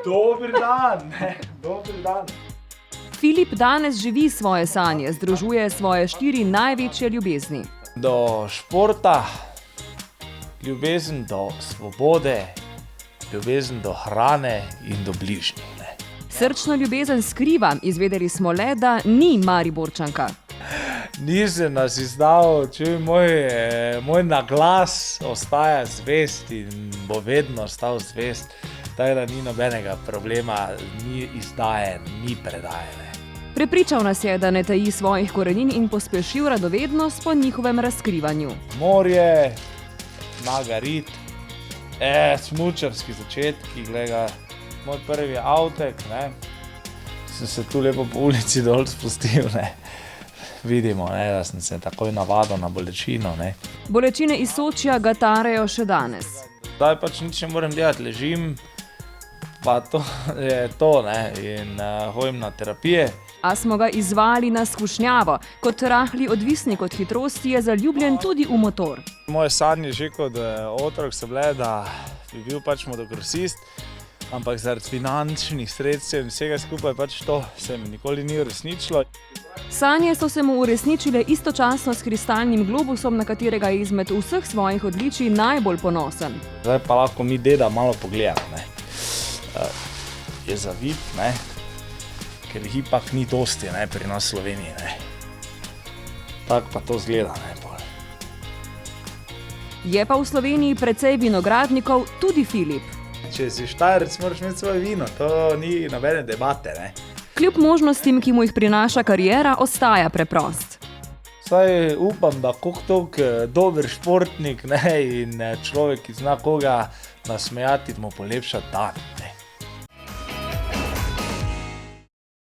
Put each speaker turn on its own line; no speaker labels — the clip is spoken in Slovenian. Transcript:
Dober dan, dober dan.
Filip danes živi svoje sanje, združuje svoje 4 največje ljubezni.
Do športa, ljubezen do svobode, ljubezen do hrane in do bližnjih.
Srčno ljubezen skriva, izvedeli smo le, da ni Mariborčanka.
Nisem nas izdal, čuj, moj naglas ostaja zvest in bo vedno ostal zvest. Tako da ni nobenega problema, ni izdajen, ni predajen.
Prepričal nas je, da ne taji svojih korenin in pospešil radovednost po njihovem razkrivanju.
Morje, Magarit, smučarski začetki, gledaj, moj prvi avtek, sem se tu lepo po ulici dol spustil, Vidimo, da sem se takoj navadil na bolečino.
Bolečine iz Sočija ga tarejo še danes.
Zdaj pač nič ne morem delati, ležim, pa to je to, in hodim na terapije.
A smo ga izvali na skušnjavo. Kot rahli odvisnik od hitrosti je zaljubljen tudi v motor.
Moje sanje že kot otrok so bile, da bi bil pač motokrosist, ampak zaradi finančnih sredstev in vsega skupaj pač to se mi nikoli ni uresničilo.
Sanje so se mu uresničile istočasno s kristalnim globusom, na katerega je izmed vseh svojih odličij najbolj ponosen.
Zdaj pa lahko mi deda malo pogledamo. Je zavit, ker jih ipak ni dosti pri nas v Sloveniji. Tako pa to zgleda.
Je pa v Sloveniji precej vinogradnikov, tudi Filip.
Če si Štajerec, moraš imeti svoje vino, to ni nobene debate.
Kljub možnostim, ki mu jih prinaša kariera, ostaja preprost.
Saj upam, da koliko dober športnik in človek, ki zna koga nasmejati, mu polepša dan.